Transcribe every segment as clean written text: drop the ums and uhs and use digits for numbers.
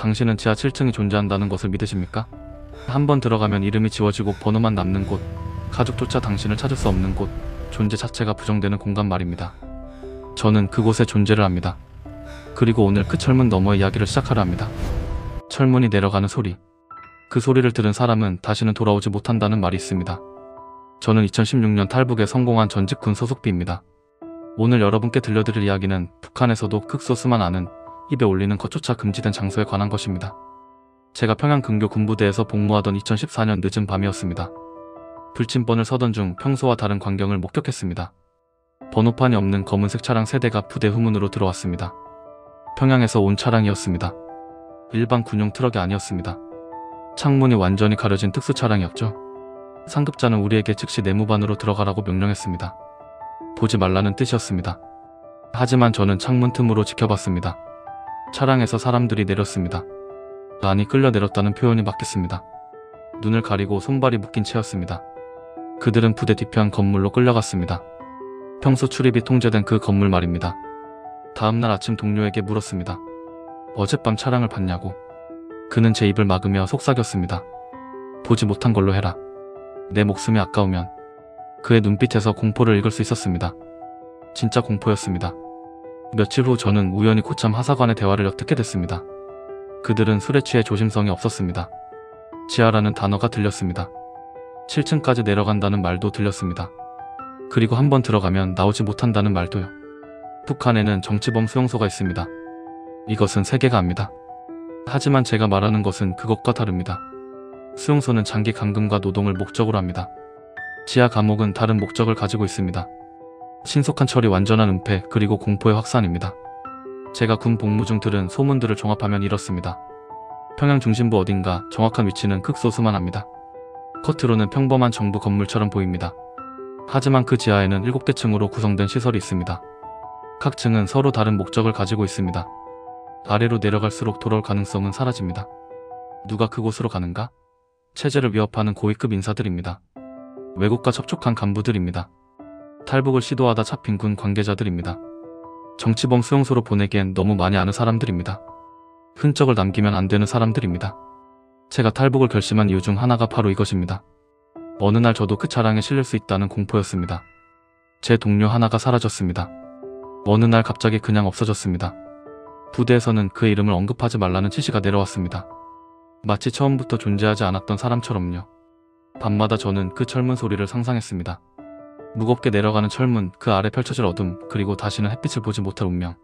당신은 지하 7층이 존재한다는 것을 믿으십니까? 한번 들어가면 이름이 지워지고 번호만 남는 곳, 가족조차 당신을 찾을 수 없는 곳, 존재 자체가 부정되는 공간 말입니다. 저는 그곳의 존재를 압니다. 그리고 오늘 그 철문 너머의 이야기를 시작하려 합니다. 철문이 내려가는 소리. 그 소리를 들은 사람은 다시는 돌아오지 못한다는 말이 있습니다. 저는 2016년 탈북에 성공한 전직 군 소속비입니다. 오늘 여러분께 들려드릴 이야기는 북한에서도 극소수만 아는, 입에 올리는 것조차 금지된 장소에 관한 것입니다. 제가 평양 근교 군부대에서 복무하던 2014년 늦은 밤이었습니다. 불침번을 서던 중 평소와 다른 광경을 목격했습니다. 번호판이 없는 검은색 차량 3대가 부대 후문으로 들어왔습니다. 평양에서 온 차량이었습니다. 일반 군용 트럭이 아니었습니다. 창문이 완전히 가려진 특수 차량이었죠. 상급자는 우리에게 즉시 내무반으로 들어가라고 명령했습니다. 보지 말라는 뜻이었습니다. 하지만 저는 창문 틈으로 지켜봤습니다. 차량에서 사람들이 내렸습니다. 아니, 끌려 내렸다는 표현이 맞겠습니다. 눈을 가리고 손발이 묶인 채였습니다. 그들은 부대 뒤편 건물로 끌려갔습니다. 평소 출입이 통제된 그 건물 말입니다. 다음날 아침 동료에게 물었습니다. 어젯밤 차량을 봤냐고. 그는 제 입을 막으며 속삭였습니다. 보지 못한 걸로 해라. 내 목숨이 아까우면. 그의 눈빛에서 공포를 읽을 수 있었습니다. 진짜 공포였습니다. 며칠 후 저는 우연히 고참 하사관의 대화를 엿듣게 됐습니다. 그들은 술에 취해 조심성이 없었습니다. 지하라는 단어가 들렸습니다. 7층까지 내려간다는 말도 들렸습니다. 그리고 한번 들어가면 나오지 못한다는 말도요. 북한에는 정치범 수용소가 있습니다. 이것은 세계가 압니다. 하지만 제가 말하는 것은 그것과 다릅니다. 수용소는 장기 감금과 노동을 목적으로 합니다. 지하 감옥은 다른 목적을 가지고 있습니다. 신속한 처리, 완전한 은폐, 그리고 공포의 확산입니다. 제가 군 복무 중 들은 소문들을 종합하면 이렇습니다. 평양 중심부 어딘가, 정확한 위치는 극소수만 합니다. 겉으로는 평범한 정부 건물처럼 보입니다. 하지만 그 지하에는 7개 층으로 구성된 시설이 있습니다. 각 층은 서로 다른 목적을 가지고 있습니다. 아래로 내려갈수록 돌아올 가능성은 사라집니다. 누가 그곳으로 가는가? 체제를 위협하는 고위급 인사들입니다. 외국과 접촉한 간부들입니다. 탈북을 시도하다 잡힌 군 관계자들입니다. 정치범 수용소로 보내기엔 너무 많이 아는 사람들입니다. 흔적을 남기면 안 되는 사람들입니다. 제가 탈북을 결심한 이유 중 하나가 바로 이것입니다. 어느 날 저도 그 차량에 실릴 수 있다는 공포였습니다. 제 동료 하나가 사라졌습니다. 어느 날 갑자기 그냥 없어졌습니다. 부대에서는 그의 이름을 언급하지 말라는 지시가 내려왔습니다. 마치 처음부터 존재하지 않았던 사람처럼요. 밤마다 저는 그 철문 소리를 상상했습니다. 무겁게 내려가는 철문, 그 아래 펼쳐질 어둠, 그리고 다시는 햇빛을 보지 못할 운명.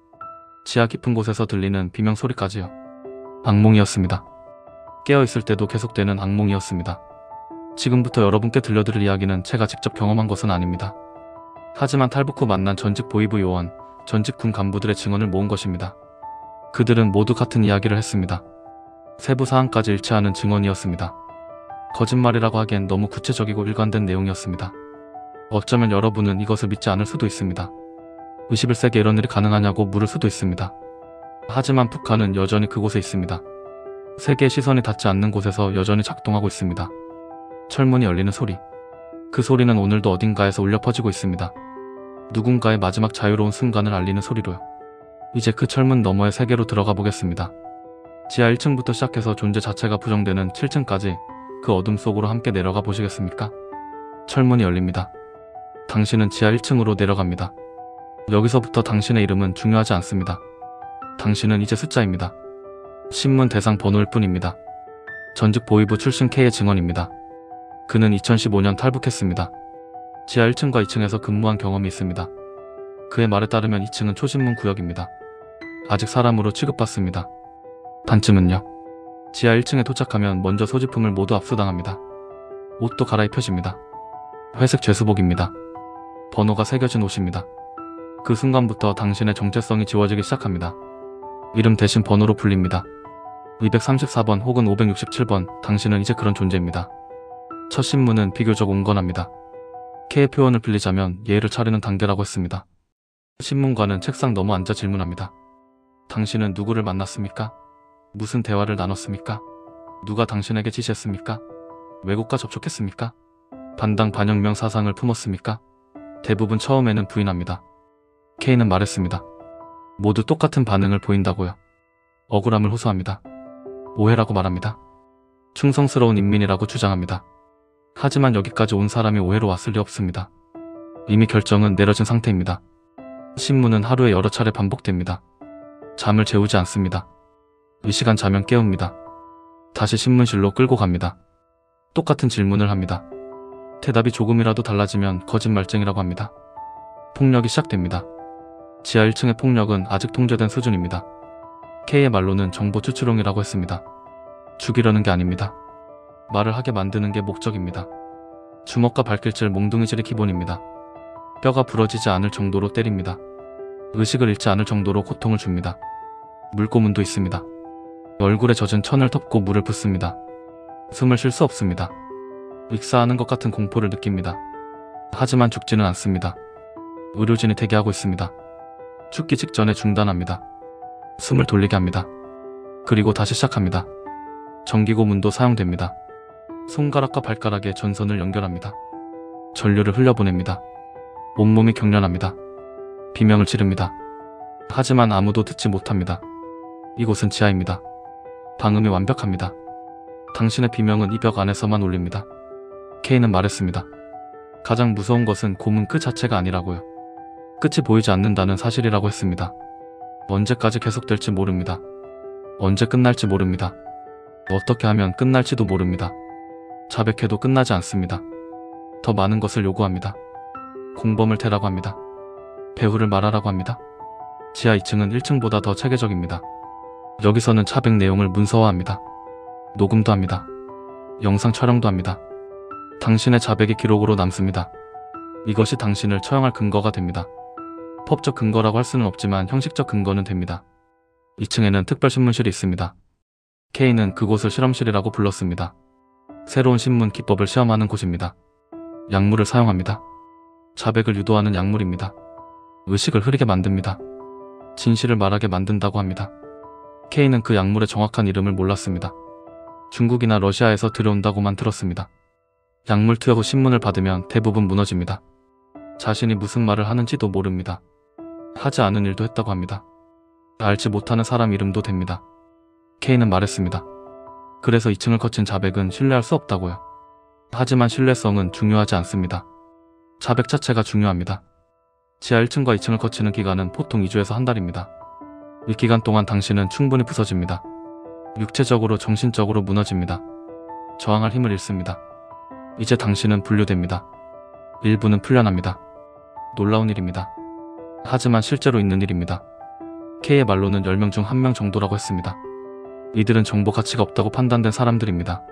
지하 깊은 곳에서 들리는 비명 소리까지요. 악몽이었습니다. 깨어있을 때도 계속되는 악몽이었습니다. 지금부터 여러분께 들려드릴 이야기는 제가 직접 경험한 것은 아닙니다. 하지만 탈북 후 만난 전직 보위부 요원, 전직 군 간부들의 증언을 모은 것입니다. 그들은 모두 같은 이야기를 했습니다. 세부 사항까지 일치하는 증언이었습니다. 거짓말이라고 하기엔 너무 구체적이고 일관된 내용이었습니다. 어쩌면 여러분은 이것을 믿지 않을 수도 있습니다. 21세기에 이런 일이 가능하냐고 물을 수도 있습니다. 하지만 북한은 여전히 그곳에 있습니다. 세계의 시선이 닿지 않는 곳에서 여전히 작동하고 있습니다. 철문이 열리는 소리. 그 소리는 오늘도 어딘가에서 울려 퍼지고 있습니다. 누군가의 마지막 자유로운 순간을 알리는 소리로요. 이제 그 철문 너머의 세계로 들어가 보겠습니다. 지하 1층부터 시작해서 존재 자체가 부정되는 7층까지 그 어둠 속으로 함께 내려가 보시겠습니까? 철문이 열립니다. 당신은 지하 1층으로 내려갑니다. 여기서부터 당신의 이름은 중요하지 않습니다. 당신은 이제 숫자입니다. 신문 대상 번호일 뿐입니다. 전직 보위부 출신 K의 증언입니다. 그는 2015년 탈북했습니다. 지하 1층과 2층에서 근무한 경험이 있습니다. 그의 말에 따르면 2층은 초신문 구역입니다. 아직 사람으로 취급받습니다. 반쯤은요. 지하 1층에 도착하면 먼저 소지품을 모두 압수당합니다. 옷도 갈아입혀집니다. 회색 죄수복입니다. 번호가 새겨진 옷입니다. 그 순간부터 당신의 정체성이 지워지기 시작합니다. 이름 대신 번호로 불립니다. 234번 혹은 567번, 당신은 이제 그런 존재입니다. 첫 신문은 비교적 온건합니다. K의 표현을 빌리자면 예의를 차리는 단계라고 했습니다. 신문관은 책상 넘어 앉아 질문합니다. 당신은 누구를 만났습니까? 무슨 대화를 나눴습니까? 누가 당신에게 지시했습니까? 외국과 접촉했습니까? 반당 반혁명 사상을 품었습니까? 대부분 처음에는 부인합니다. K는 말했습니다. 모두 똑같은 반응을 보인다고요. 억울함을 호소합니다. 오해라고 말합니다. 충성스러운 인민이라고 주장합니다. 하지만 여기까지 온 사람이 오해로 왔을 리 없습니다. 이미 결정은 내려진 상태입니다. 신문은 하루에 여러 차례 반복됩니다. 잠을 재우지 않습니다. 이 시간 자면 깨웁니다. 다시 신문실로 끌고 갑니다. 똑같은 질문을 합니다. 대답이 조금이라도 달라지면 거짓말쟁이라고 합니다. 폭력이 시작됩니다. 지하 1층의 폭력은 아직 통제된 수준입니다. K의 말로는 정보 추출용이라고 했습니다. 죽이려는 게 아닙니다. 말을 하게 만드는 게 목적입니다. 주먹과 발길질 몽둥이질이 기본입니다. 뼈가 부러지지 않을 정도로 때립니다. 의식을 잃지 않을 정도로 고통을 줍니다. 물고문도 있습니다. 얼굴에 젖은 천을 덮고 물을 붓습니다. 숨을 쉴 수 없습니다. 익사하는 것 같은 공포를 느낍니다. 하지만 죽지는 않습니다. 의료진이 대기하고 있습니다. 죽기 직전에 중단합니다. 숨을 돌리게 합니다. 그리고 다시 시작합니다. 전기고문도 사용됩니다. 손가락과 발가락에 전선을 연결합니다. 전류를 흘려보냅니다. 온몸이 경련합니다. 비명을 지릅니다. 하지만 아무도 듣지 못합니다. 이곳은 지하입니다. 방음이 완벽합니다. 당신의 비명은 이 벽 안에서만 울립니다. K는 말했습니다. 가장 무서운 것은 고문 그 자체가 아니라고요. 끝이 보이지 않는다는 사실이라고 했습니다. 언제까지 계속될지 모릅니다. 언제 끝날지 모릅니다. 어떻게 하면 끝날지도 모릅니다. 자백해도 끝나지 않습니다. 더 많은 것을 요구합니다. 공범을 대라고 합니다. 배후를 말하라고 합니다. 지하 2층은 1층보다 더 체계적입니다. 여기서는 자백 내용을 문서화합니다. 녹음도 합니다. 영상 촬영도 합니다. 당신의 자백이 기록으로 남습니다. 이것이 당신을 처형할 근거가 됩니다. 법적 근거라고 할 수는 없지만 형식적 근거는 됩니다. 2층에는 특별신문실이 있습니다. K는 그곳을 실험실이라고 불렀습니다. 새로운 신문 기법을 시험하는 곳입니다. 약물을 사용합니다. 자백을 유도하는 약물입니다. 의식을 흐리게 만듭니다. 진실을 말하게 만든다고 합니다. K는 그 약물의 정확한 이름을 몰랐습니다. 중국이나 러시아에서 들여온다고만 들었습니다. 약물 투여 후 신문을 받으면 대부분 무너집니다. 자신이 무슨 말을 하는지도 모릅니다. 하지 않은 일도 했다고 합니다. 알지 못하는 사람 이름도 됩니다. K는 말했습니다. 그래서 2층을 거친 자백은 신뢰할 수 없다고요. 하지만 신뢰성은 중요하지 않습니다. 자백 자체가 중요합니다. 지하 1층과 2층을 거치는 기간은 보통 2주에서 한 달입니다. 이 기간 동안 당신은 충분히 부서집니다. 육체적으로 정신적으로 무너집니다. 저항할 힘을 잃습니다. 이제 당신은 분류됩니다. 일부는 풀려납니다. 놀라운 일입니다. 하지만 실제로 있는 일입니다. K의 말로는 10명 중 1명 정도라고 했습니다. 이들은 정보 가치가 없다고 판단된 사람들입니다.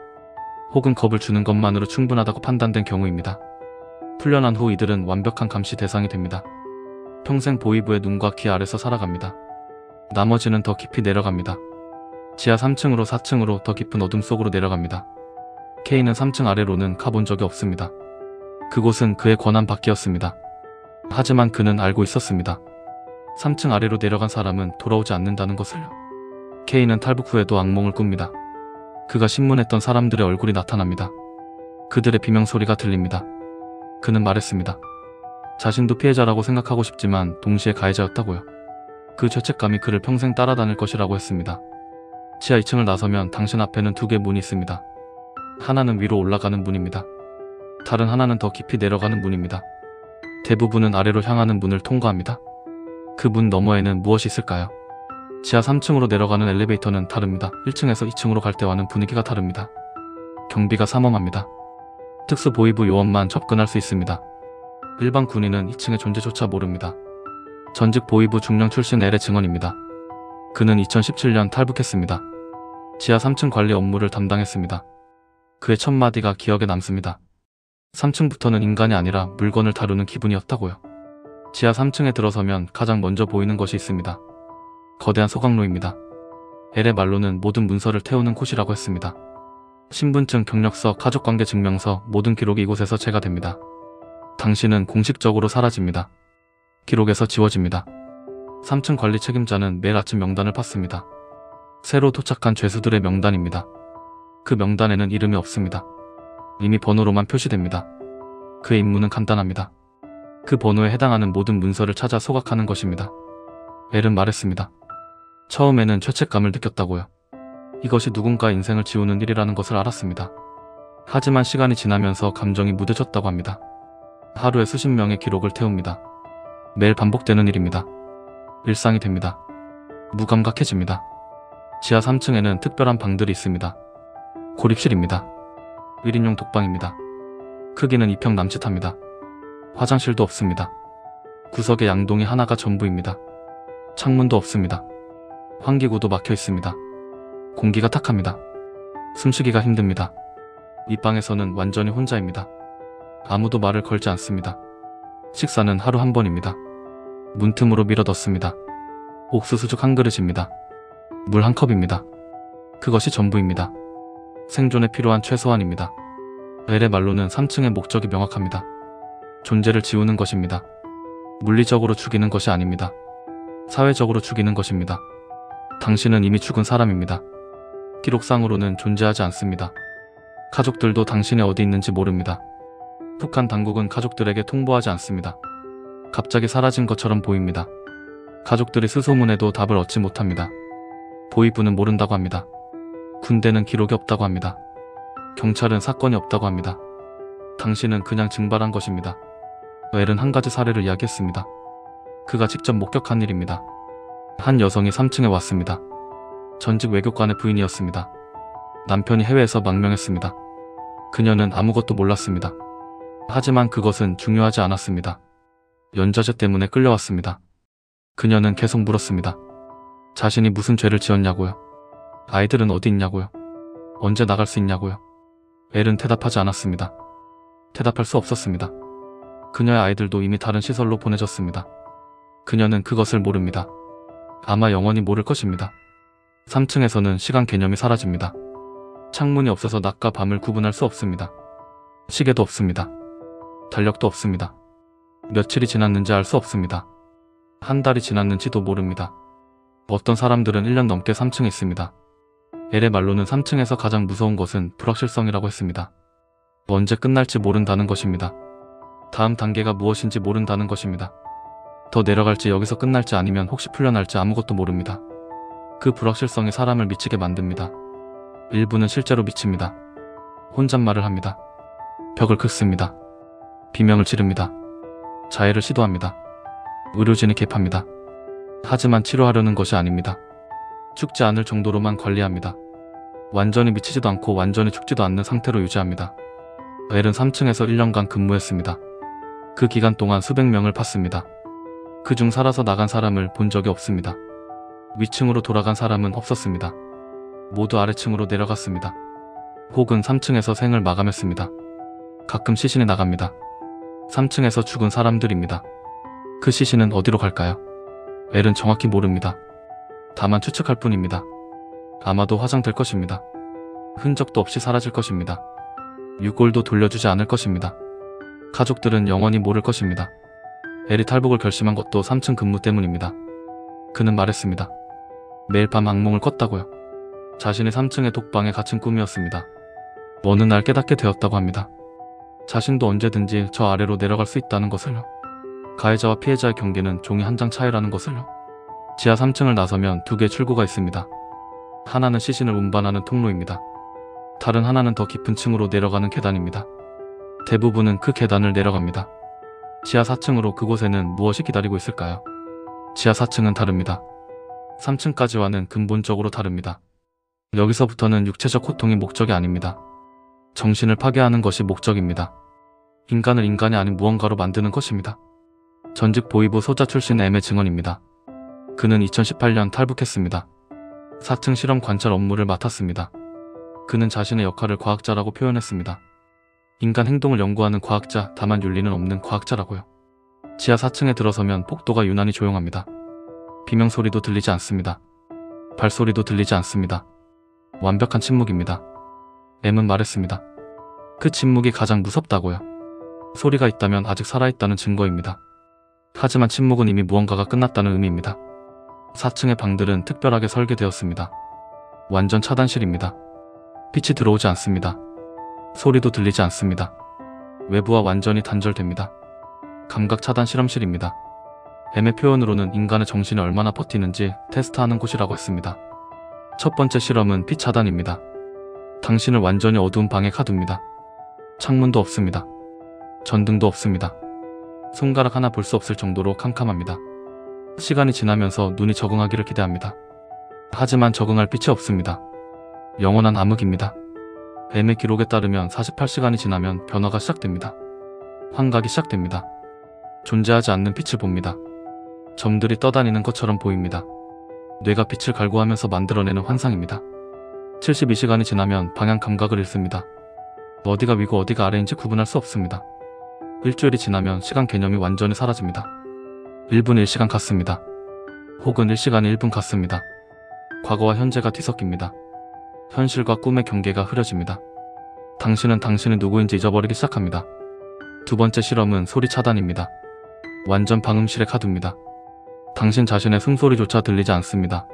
혹은 겁을 주는 것만으로 충분하다고 판단된 경우입니다. 풀려난 후 이들은 완벽한 감시 대상이 됩니다. 평생 보이부의 눈과 귀 아래서 살아갑니다. 나머지는 더 깊이 내려갑니다. 지하 3층으로 4층으로 더 깊은 어둠 속으로 내려갑니다. K는 3층 아래로는 가본 적이 없습니다. 그곳은 그의 권한 밖이었습니다. 하지만 그는 알고 있었습니다. 3층 아래로 내려간 사람은 돌아오지 않는다는 것을요. K는 탈북 후에도 악몽을 꿉니다. 그가 신문했던 사람들의 얼굴이 나타납니다. 그들의 비명소리가 들립니다. 그는 말했습니다. 자신도 피해자라고 생각하고 싶지만 동시에 가해자였다고요. 그 죄책감이 그를 평생 따라다닐 것이라고 했습니다. 지하 2층을 나서면 당신 앞에는 2개의 문이 있습니다. 하나는 위로 올라가는 문입니다. 다른 하나는 더 깊이 내려가는 문입니다. 대부분은 아래로 향하는 문을 통과합니다. 그 문 너머에는 무엇이 있을까요? 지하 3층으로 내려가는 엘리베이터는 다릅니다. 1층에서 2층으로 갈 때와는 분위기가 다릅니다. 경비가 삼엄합니다. 특수 보이부 요원만 접근할 수 있습니다. 일반 군인은 2층의 존재조차 모릅니다. 전직 보이부 중령 출신 L의 증언입니다. 그는 2017년 탈북했습니다. 지하 3층 관리 업무를 담당했습니다. 그의 첫 마디가 기억에 남습니다. 3층부터는 인간이 아니라 물건을 다루는 기분이었다고요. 지하 3층에 들어서면 가장 먼저 보이는 것이 있습니다. 거대한 소각로입니다. L의 말로는 모든 문서를 태우는 곳이라고 했습니다. 신분증, 경력서, 가족관계 증명서, 모든 기록이 이곳에서 제거됩니다. 당신은 공식적으로 사라집니다. 기록에서 지워집니다. 3층 관리 책임자는 매일 아침 명단을 받습니다. 새로 도착한 죄수들의 명단입니다. 그 명단에는 이름이 없습니다. 이미 번호로만 표시됩니다. 그의 임무는 간단합니다. 그 번호에 해당하는 모든 문서를 찾아 소각하는 것입니다. L은 말했습니다. 처음에는 죄책감을 느꼈다고요. 이것이 누군가의 인생을 지우는 일이라는 것을 알았습니다. 하지만 시간이 지나면서 감정이 무뎌졌다고 합니다. 하루에 수십 명의 기록을 태웁니다. 매일 반복되는 일입니다. 일상이 됩니다. 무감각해집니다. 지하 3층에는 특별한 방들이 있습니다. 고립실입니다. 1인용 독방입니다. 크기는 2평 남짓합니다. 화장실도 없습니다. 구석에 양동이 하나가 전부입니다. 창문도 없습니다. 환기구도 막혀 있습니다. 공기가 탁합니다. 숨쉬기가 힘듭니다. 이 방에서는 완전히 혼자입니다. 아무도 말을 걸지 않습니다. 식사는 하루 한 번입니다. 문틈으로 밀어 넣습니다. 옥수수죽 한 그릇입니다. 물 한 컵입니다. 그것이 전부입니다. 생존에 필요한 최소한입니다. 엘의 말로는 3층의 목적이 명확합니다. 존재를 지우는 것입니다. 물리적으로 죽이는 것이 아닙니다. 사회적으로 죽이는 것입니다. 당신은 이미 죽은 사람입니다. 기록상으로는 존재하지 않습니다. 가족들도 당신이 어디 있는지 모릅니다. 북한 당국은 가족들에게 통보하지 않습니다. 갑자기 사라진 것처럼 보입니다. 가족들이 수소문해도 답을 얻지 못합니다. 보위부는 모른다고 합니다. 군대는 기록이 없다고 합니다. 경찰은 사건이 없다고 합니다. 당신은 그냥 증발한 것입니다. 엘은 한 가지 사례를 이야기했습니다. 그가 직접 목격한 일입니다. 한 여성이 3층에 왔습니다. 전직 외교관의 부인이었습니다. 남편이 해외에서 망명했습니다. 그녀는 아무것도 몰랐습니다. 하지만 그것은 중요하지 않았습니다. 연좌제 때문에 끌려왔습니다. 그녀는 계속 물었습니다. 자신이 무슨 죄를 지었냐고요? 아이들은 어디 있냐고요? 언제 나갈 수 있냐고요? 엘은 대답하지 않았습니다. 대답할 수 없었습니다. 그녀의 아이들도 이미 다른 시설로 보내졌습니다. 그녀는 그것을 모릅니다. 아마 영원히 모를 것입니다. 3층에서는 시간 개념이 사라집니다. 창문이 없어서 낮과 밤을 구분할 수 없습니다. 시계도 없습니다. 달력도 없습니다. 며칠이 지났는지 알 수 없습니다. 한 달이 지났는지도 모릅니다. 어떤 사람들은 1년 넘게 3층에 있습니다. 엘의 말로는 3층에서 가장 무서운 것은 불확실성이라고 했습니다. 언제 끝날지 모른다는 것입니다. 다음 단계가 무엇인지 모른다는 것입니다. 더 내려갈지 여기서 끝날지 아니면 혹시 풀려날지 아무것도 모릅니다. 그 불확실성이 사람을 미치게 만듭니다. 일부는 실제로 미칩니다. 혼잣말을 합니다. 벽을 긁습니다. 비명을 지릅니다. 자해를 시도합니다. 의료진이 개입합니다. 하지만 치료하려는 것이 아닙니다. 죽지 않을 정도로만 관리합니다. 완전히 미치지도 않고 완전히 죽지도 않는 상태로 유지합니다. 엘은 3층에서 1년간 근무했습니다. 그 기간 동안 수백 명을 팠습니다. 그중 살아서 나간 사람을 본 적이 없습니다. 위층으로 돌아간 사람은 없었습니다. 모두 아래층으로 내려갔습니다. 혹은 3층에서 생을 마감했습니다. 가끔 시신이 나갑니다. 3층에서 죽은 사람들입니다. 그 시신은 어디로 갈까요? 엘은 정확히 모릅니다. 다만 추측할 뿐입니다. 아마도 화장될 것입니다. 흔적도 없이 사라질 것입니다. 유골도 돌려주지 않을 것입니다. 가족들은 영원히 모를 것입니다. 엘이 탈북을 결심한 것도 3층 근무 때문입니다. 그는 말했습니다. 매일 밤 악몽을 꿨다고요. 자신이 3층의 독방에 갇힌 꿈이었습니다. 어느 날 깨닫게 되었다고 합니다. 자신도 언제든지 저 아래로 내려갈 수 있다는 것을요. 가해자와 피해자의 경계는 종이 한 장 차이라는 것을요. 지하 3층을 나서면 두 개의 출구가 있습니다. 하나는 시신을 운반하는 통로입니다. 다른 하나는 더 깊은 층으로 내려가는 계단입니다. 대부분은 그 계단을 내려갑니다. 지하 4층으로 그곳에는 무엇이 기다리고 있을까요? 지하 4층은 다릅니다. 3층까지와는 근본적으로 다릅니다. 여기서부터는 육체적 고통이 목적이 아닙니다. 정신을 파괴하는 것이 목적입니다. 인간을 인간이 아닌 무언가로 만드는 것입니다. 전직 보위부 소자 출신 M의 증언입니다. 그는 2018년 탈북했습니다. 4층 실험 관찰 업무를 맡았습니다. 그는 자신의 역할을 과학자라고 표현했습니다. 인간 행동을 연구하는 과학자, 다만 윤리는 없는 과학자라고요. 지하 4층에 들어서면 폭도가 유난히 조용합니다. 비명소리도 들리지 않습니다. 발소리도 들리지 않습니다. 완벽한 침묵입니다. M은 말했습니다. 그 침묵이 가장 무섭다고요. 소리가 있다면 아직 살아있다는 증거입니다. 하지만 침묵은 이미 무언가가 끝났다는 의미입니다. 4층의 방들은 특별하게 설계되었습니다. 완전 차단실입니다. 빛이 들어오지 않습니다. 소리도 들리지 않습니다. 외부와 완전히 단절됩니다. 감각 차단 실험실입니다. M의 표현으로는 인간의 정신이 얼마나 버티는지 테스트하는 곳이라고 했습니다. 첫 번째 실험은 빛 차단입니다. 당신을 완전히 어두운 방에 가둡니다. 창문도 없습니다. 전등도 없습니다. 손가락 하나 볼 수 없을 정도로 캄캄합니다. 시간이 지나면서 눈이 적응하기를 기대합니다. 하지만 적응할 빛이 없습니다. 영원한 암흑입니다. 뱀의 기록에 따르면 48시간이 지나면 변화가 시작됩니다. 환각이 시작됩니다. 존재하지 않는 빛을 봅니다. 점들이 떠다니는 것처럼 보입니다. 뇌가 빛을 갈구하면서 만들어내는 환상입니다. 72시간이 지나면 방향 감각을 잃습니다. 어디가 위고 어디가 아래인지 구분할 수 없습니다. 일주일이 지나면 시간 개념이 완전히 사라집니다. 1분 1시간 같습니다. 혹은 1시간이 1분 같습니다. 과거와 현재가 뒤섞입니다. 현실과 꿈의 경계가 흐려집니다. 당신은 당신이 누구인지 잊어버리기 시작합니다. 두 번째 실험은 소리 차단입니다. 완전 방음실에 가둡니다. 당신 자신의 숨소리조차 들리지 않습니다.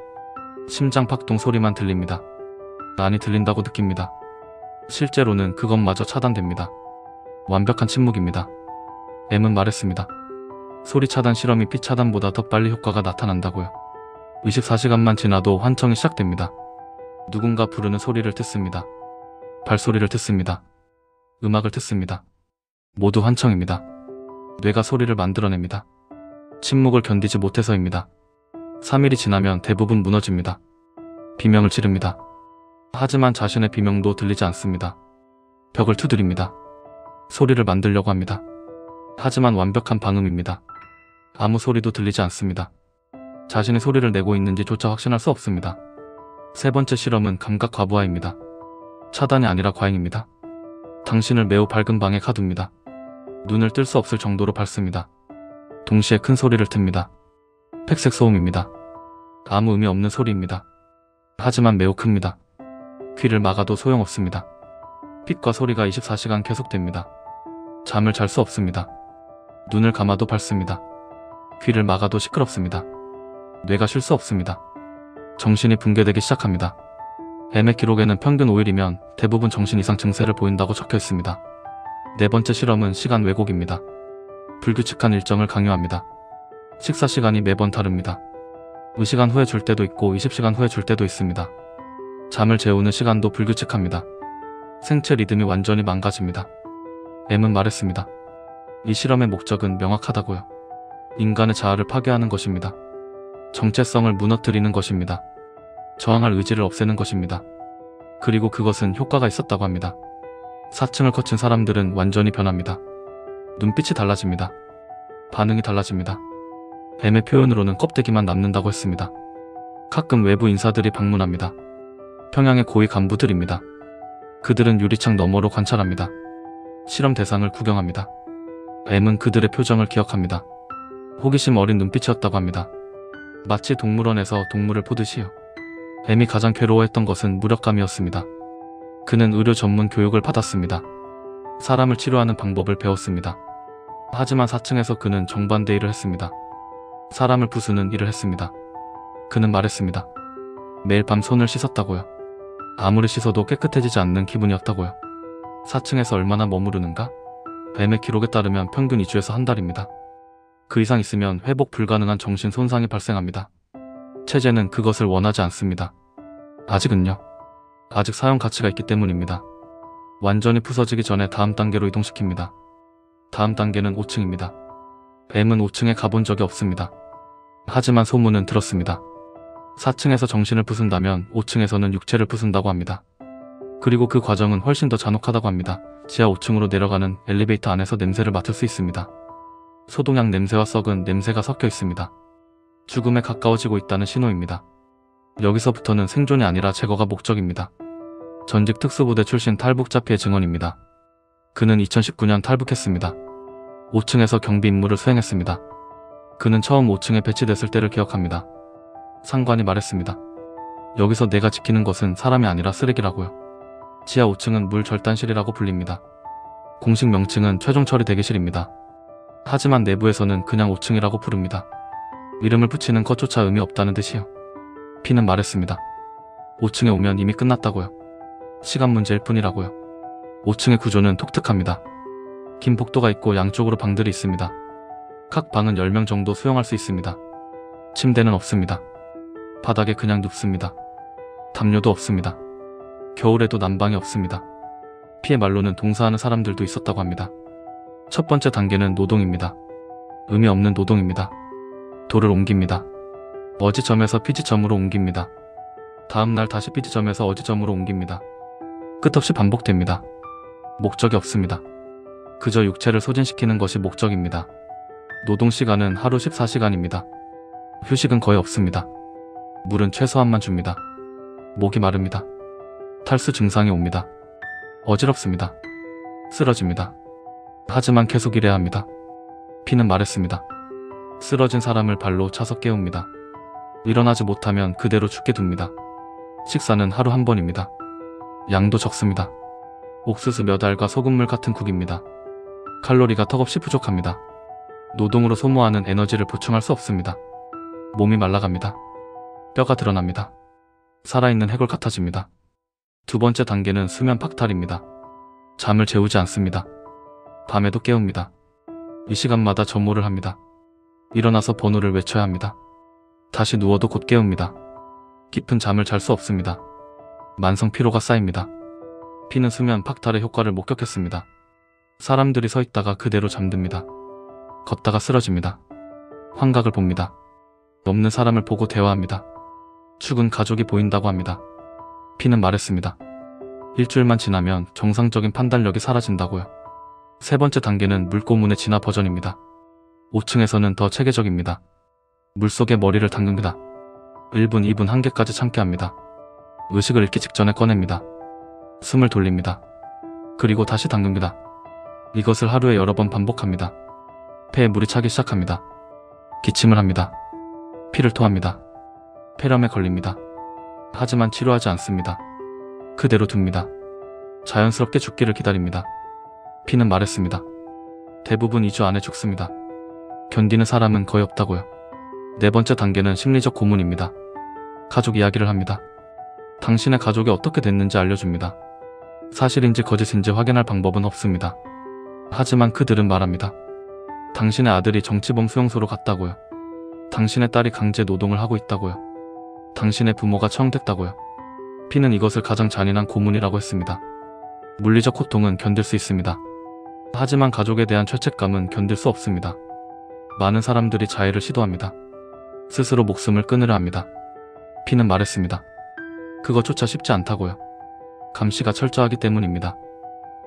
심장 박동 소리만 들립니다. 많이 들린다고 느낍니다. 실제로는 그것마저 차단됩니다. 완벽한 침묵입니다. M은 말했습니다. 소리 차단 실험이 빛 차단보다 더 빨리 효과가 나타난다고요. 24시간만 지나도 환청이 시작됩니다. 누군가 부르는 소리를 듣습니다. 발소리를 듣습니다. 음악을 듣습니다. 모두 환청입니다. 뇌가 소리를 만들어냅니다. 침묵을 견디지 못해서입니다. 3일이 지나면 대부분 무너집니다. 비명을 지릅니다. 하지만 자신의 비명도 들리지 않습니다. 벽을 두드립니다. 소리를 만들려고 합니다. 하지만 완벽한 방음입니다. 아무 소리도 들리지 않습니다. 자신의 소리를 내고 있는지조차 확신할 수 없습니다. 세 번째 실험은 감각 과부하입니다. 차단이 아니라 과잉입니다. 당신을 매우 밝은 방에 가둡니다. 눈을 뜰 수 없을 정도로 밝습니다. 동시에 큰 소리를 틉니다. 백색 소음입니다. 아무 의미 없는 소리입니다. 하지만 매우 큽니다. 귀를 막아도 소용없습니다. 빛과 소리가 24시간 계속됩니다. 잠을 잘 수 없습니다. 눈을 감아도 밝습니다. 귀를 막아도 시끄럽습니다. 뇌가 쉴 수 없습니다. 정신이 붕괴되기 시작합니다. M의 기록에는 평균 5일이면 대부분 정신 이상 증세를 보인다고 적혀 있습니다. 네 번째 실험은 시간 왜곡입니다. 불규칙한 일정을 강요합니다. 식사 시간이 매번 다릅니다. 의시간 후에 줄 때도 있고 20시간 후에 줄 때도 있습니다. 잠을 재우는 시간도 불규칙합니다. 생체 리듬이 완전히 망가집니다. M은 말했습니다. 이 실험의 목적은 명확하다고요. 인간의 자아를 파괴하는 것입니다. 정체성을 무너뜨리는 것입니다. 저항할 의지를 없애는 것입니다. 그리고 그것은 효과가 있었다고 합니다. 4층을 거친 사람들은 완전히 변합니다. 눈빛이 달라집니다. 반응이 달라집니다. M의 표현으로는 껍데기만 남는다고 했습니다. 가끔 외부 인사들이 방문합니다. 평양의 고위 간부들입니다. 그들은 유리창 너머로 관찰합니다. 실험 대상을 구경합니다. M은 그들의 표정을 기억합니다. 호기심 어린 눈빛이었다고 합니다. 마치 동물원에서 동물을 보듯이요. M이 가장 괴로워했던 것은 무력감이었습니다. 그는 의료 전문 교육을 받았습니다. 사람을 치료하는 방법을 배웠습니다. 하지만 4층에서 그는 정반대 일을 했습니다. 사람을 부수는 일을 했습니다. 그는 말했습니다. 매일 밤 손을 씻었다고요. 아무리 씻어도 깨끗해지지 않는 기분이었다고요. 4층에서 얼마나 머무르는가? M의 기록에 따르면 평균 2주에서 한 달입니다. 그 이상 있으면 회복 불가능한 정신 손상이 발생합니다. 체제는 그것을 원하지 않습니다. 아직은요. 아직 사용 가치가 있기 때문입니다. 완전히 부서지기 전에 다음 단계로 이동시킵니다. 다음 단계는 5층입니다. M은 5층에 가본 적이 없습니다. 하지만 소문은 들었습니다. 4층에서 정신을 부순다면 5층에서는 육체를 부순다고 합니다. 그리고 그 과정은 훨씬 더 잔혹하다고 합니다. 지하 5층으로 내려가는 엘리베이터 안에서 냄새를 맡을 수 있습니다. 소독약 냄새와 썩은 냄새가 섞여 있습니다. 죽음에 가까워지고 있다는 신호입니다. 여기서부터는 생존이 아니라 제거가 목적입니다. 전직 특수부대 출신 탈북자피의 증언입니다. 그는 2019년 탈북했습니다. 5층에서 경비 임무를 수행했습니다. 그는 처음 5층에 배치됐을 때를 기억합니다. 상관이 말했습니다. 여기서 내가 지키는 것은 사람이 아니라 쓰레기라고요. 지하 5층은 물 절단실이라고 불립니다. 공식 명칭은 최종 처리 대기실입니다. 하지만 내부에서는 그냥 5층이라고 부릅니다. 이름을 붙이는 것조차 의미 없다는 듯이요. 피는 말했습니다. 5층에 오면 이미 끝났다고요. 시간 문제일 뿐이라고요. 5층의 구조는 독특합니다. 긴 복도가 있고 양쪽으로 방들이 있습니다. 각 방은 10명 정도 수용할 수 있습니다. 침대는 없습니다. 바닥에 그냥 눕습니다. 담요도 없습니다. 겨울에도 난방이 없습니다. 피의 말로는 동사하는 사람들도 있었다고 합니다. 첫 번째 단계는 노동입니다. 의미 없는 노동입니다. 돌을 옮깁니다. 어지점에서 피지점으로 옮깁니다. 다음날 다시 피지점에서 어지점으로 옮깁니다. 끝없이 반복됩니다. 목적이 없습니다. 그저 육체를 소진시키는 것이 목적입니다. 노동시간은 하루 14시간입니다. 휴식은 거의 없습니다. 물은 최소한만 줍니다. 목이 마릅니다. 탈수 증상이 옵니다. 어지럽습니다. 쓰러집니다. 하지만 계속 일해야 합니다. 피는 말했습니다. 쓰러진 사람을 발로 차서 깨웁니다. 일어나지 못하면 그대로 죽게 둡니다. 식사는 하루 한 번입니다. 양도 적습니다. 옥수수 몇 알과 소금물 같은 국입니다. 칼로리가 턱없이 부족합니다. 노동으로 소모하는 에너지를 보충할 수 없습니다. 몸이 말라갑니다. 뼈가 드러납니다. 살아있는 해골 같아집니다. 두 번째 단계는 수면 박탈입니다. 잠을 재우지 않습니다. 밤에도 깨웁니다. 이 시간마다 점호를 합니다. 일어나서 번호를 외쳐야 합니다. 다시 누워도 곧 깨웁니다. 깊은 잠을 잘 수 없습니다. 만성 피로가 쌓입니다. 피는 수면 박탈의 효과를 목격했습니다. 사람들이 서 있다가 그대로 잠듭니다. 걷다가 쓰러집니다. 환각을 봅니다. 없는 사람을 보고 대화합니다. 죽은 가족이 보인다고 합니다. 피는 말했습니다. 일주일만 지나면 정상적인 판단력이 사라진다고요. 세 번째 단계는 물고문의 진화 버전입니다. 5층에서는 더 체계적입니다. 물속에 머리를 담깁니다. 1분, 2분, 1개까지 참게 합니다. 의식을 잃기 직전에 꺼냅니다. 숨을 돌립니다. 그리고 다시 담깁니다. 이것을 하루에 여러 번 반복합니다. 폐에 물이 차기 시작합니다. 기침을 합니다. 피를 토합니다. 폐렴에 걸립니다. 하지만 치료하지 않습니다. 그대로 둡니다. 자연스럽게 죽기를 기다립니다. 피는 말했습니다. 대부분 2주 안에 죽습니다. 견디는 사람은 거의 없다고요. 네 번째 단계는 심리적 고문입니다. 가족 이야기를 합니다. 당신의 가족이 어떻게 됐는지 알려줍니다. 사실인지 거짓인지 확인할 방법은 없습니다. 하지만 그들은 말합니다. 당신의 아들이 정치범 수용소로 갔다고요. 당신의 딸이 강제 노동을 하고 있다고요. 당신의 부모가 처형됐다고요. 피는 이것을 가장 잔인한 고문이라고 했습니다. 물리적 고통은 견딜 수 있습니다. 하지만 가족에 대한 죄책감은 견딜 수 없습니다. 많은 사람들이 자해를 시도합니다. 스스로 목숨을 끊으려 합니다. 피는 말했습니다. 그것조차 쉽지 않다고요. 감시가 철저하기 때문입니다.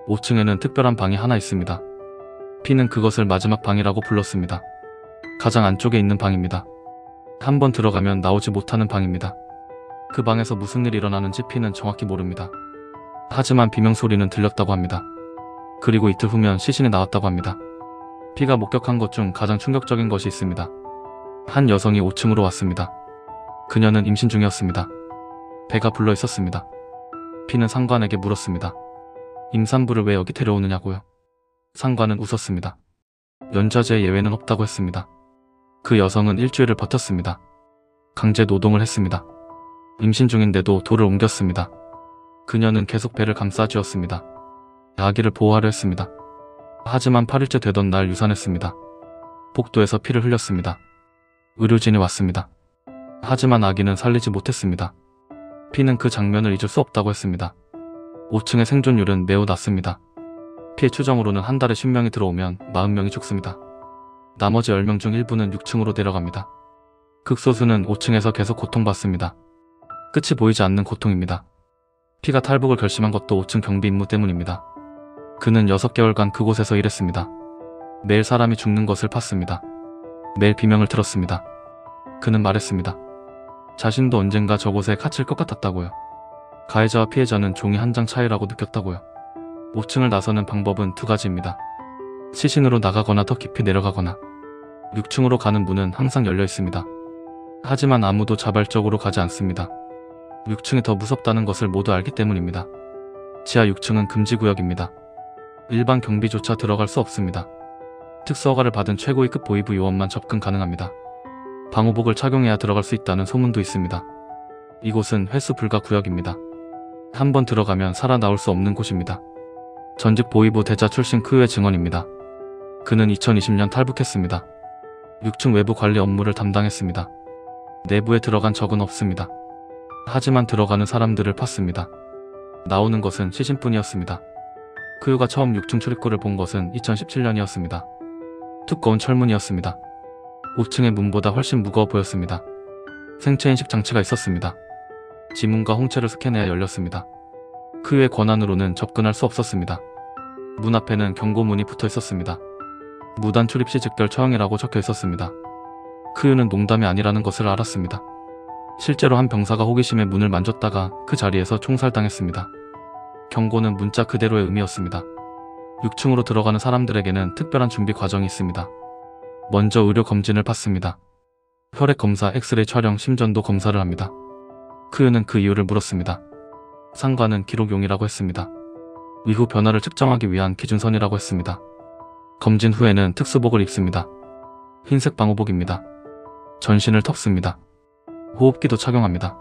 5층에는 특별한 방이 하나 있습니다. 피는 그것을 마지막 방이라고 불렀습니다. 가장 안쪽에 있는 방입니다. 한 번 들어가면 나오지 못하는 방입니다. 그 방에서 무슨 일이 일어나는지 피는 정확히 모릅니다. 하지만 비명소리는 들렸다고 합니다. 그리고 이틀 후면 시신이 나왔다고 합니다. 피가 목격한 것 중 가장 충격적인 것이 있습니다. 한 여성이 5층으로 왔습니다. 그녀는 임신 중이었습니다. 배가 불러 있었습니다. 피는 상관에게 물었습니다. 임산부를 왜 여기 데려오느냐고요. 상관은 웃었습니다. 연좌제의 예외는 없다고 했습니다. 그 여성은 일주일을 버텼습니다. 강제 노동을 했습니다. 임신 중인데도 돌을 옮겼습니다. 그녀는 계속 배를 감싸쥐었습니다. 아기를 보호하려 했습니다. 하지만 8일째 되던 날 유산했습니다. 복도에서 피를 흘렸습니다. 의료진이 왔습니다. 하지만 아기는 살리지 못했습니다. 피는 그 장면을 잊을 수 없다고 했습니다. 5층의 생존율은 매우 낮습니다. 피해 추정으로는 한 달에 10명이 들어오면 40명이 죽습니다. 나머지 10명 중 일부는 6층으로 내려갑니다. 극소수는 5층에서 계속 고통받습니다. 끝이 보이지 않는 고통입니다. 피가 탈북을 결심한 것도 5층 경비 임무 때문입니다. 그는 6개월간 그곳에서 일했습니다. 매일 사람이 죽는 것을 봤습니다. 매일 비명을 들었습니다. 그는 말했습니다. 자신도 언젠가 저곳에 갇힐 것 같았다고요. 가해자와 피해자는 종이 한 장 차이라고 느꼈다고요. 5층을 나서는 방법은 두 가지입니다. 시신으로 나가거나 더 깊이 내려가거나. 6층으로 가는 문은 항상 열려 있습니다. 하지만 아무도 자발적으로 가지 않습니다. 6층이 더 무섭다는 것을 모두 알기 때문입니다. 지하 6층은 금지구역입니다. 일반 경비조차 들어갈 수 없습니다. 특수허가를 받은 최고위급 보위부 요원만 접근 가능합니다. 방호복을 착용해야 들어갈 수 있다는 소문도 있습니다. 이곳은 횟수 불가 구역입니다. 한 번 들어가면 살아나올 수 없는 곳입니다. 전직 보위부 대자 출신 크루의 증언입니다. 그는 2020년 탈북했습니다. 6층 외부 관리 업무를 담당했습니다. 내부에 들어간 적은 없습니다. 하지만 들어가는 사람들을 팠습니다. 나오는 것은 시신뿐이었습니다. 크유가 처음 6층 출입구를 본 것은 2017년이었습니다. 두꺼운 철문이었습니다. 5층의 문보다 훨씬 무거워 보였습니다. 생체인식 장치가 있었습니다. 지문과 홍채를 스캔해야 열렸습니다. 크유의 권한으로는 접근할 수 없었습니다. 문 앞에는 경고문이 붙어 있었습니다. 무단 출입 시 즉결 처형이라고 적혀 있었습니다. 크유는 농담이 아니라는 것을 알았습니다. 실제로 한 병사가 호기심에 문을 만졌다가 그 자리에서 총살당했습니다. 경고는 문자 그대로의 의미였습니다. 6층으로 들어가는 사람들에게는 특별한 준비 과정이 있습니다. 먼저 의료 검진을 받습니다. 혈액 검사, 엑스레이 촬영, 심전도 검사를 합니다. 크유는 그 이유를 물었습니다. 상관은 기록용이라고 했습니다. 이후 변화를 측정하기 위한 기준선이라고 했습니다. 검진 후에는 특수복을 입습니다. 흰색 방호복입니다. 전신을 덮습니다. 호흡기도 착용합니다.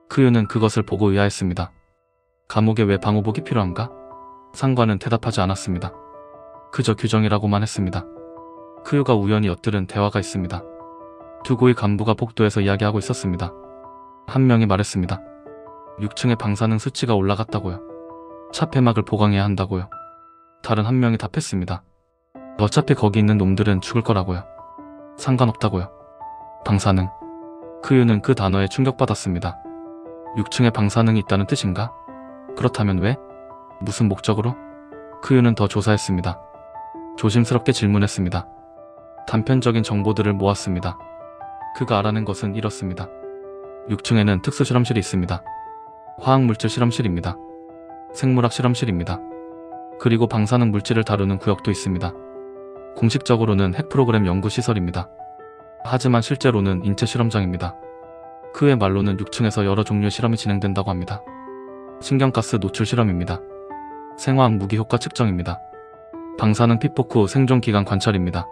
크유는 그것을 보고 의아했습니다. 감옥에 왜 방호복이 필요한가? 상관은 대답하지 않았습니다. 그저 규정이라고만 했습니다. 크유가 우연히 엿들은 대화가 있습니다. 두 고위 간부가 복도에서 이야기하고 있었습니다. 한 명이 말했습니다. 6층의 방사능 수치가 올라갔다고요. 차 폐막을 보강해야 한다고요. 다른 한 명이 답했습니다. 어차피 거기 있는 놈들은 죽을 거라고요. 상관없다고요. 방사능. 크유는 그 단어에 충격받았습니다. 6층에 방사능이 있다는 뜻인가? 그렇다면 왜? 무슨 목적으로? 크유는 더 조사했습니다. 조심스럽게 질문했습니다. 단편적인 정보들을 모았습니다. 그가 알아낸 것은 이렇습니다. 6층에는 특수실험실이 있습니다. 화학물질 실험실입니다. 생물학 실험실입니다. 그리고 방사능 물질을 다루는 구역도 있습니다. 공식적으로는 핵 프로그램 연구시설입니다. 하지만 실제로는 인체 실험장입니다. 그의 말로는 6층에서 여러 종류의 실험이 진행된다고 합니다. 신경가스 노출 실험입니다. 생화학 무기 효과 측정입니다. 방사능 피폭 후 생존기간 관찰입니다.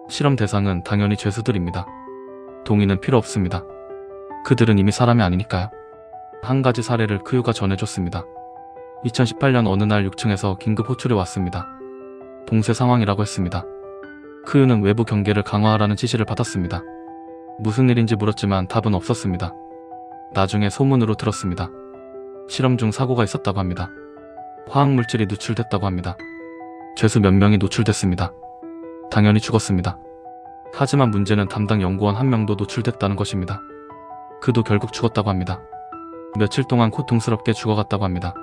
실험 대상은 당연히 죄수들입니다. 동의는 필요 없습니다. 그들은 이미 사람이 아니니까요. 한 가지 사례를 크유가 전해줬습니다. 2018년 어느 날 6층에서 긴급 호출이 왔습니다. 봉쇄 상황이라고 했습니다. 크유는 외부 경계를 강화하라는 지시를 받았습니다. 무슨 일인지 물었지만 답은 없었습니다. 나중에 소문으로 들었습니다. 실험 중 사고가 있었다고 합니다. 화학물질이 누출됐다고 합니다. 죄수 몇 명이 노출됐습니다. 당연히 죽었습니다. 하지만 문제는 담당 연구원 한 명도 노출됐다는 것입니다. 그도 결국 죽었다고 합니다. 며칠 동안 고통스럽게 죽어갔다고 합니다.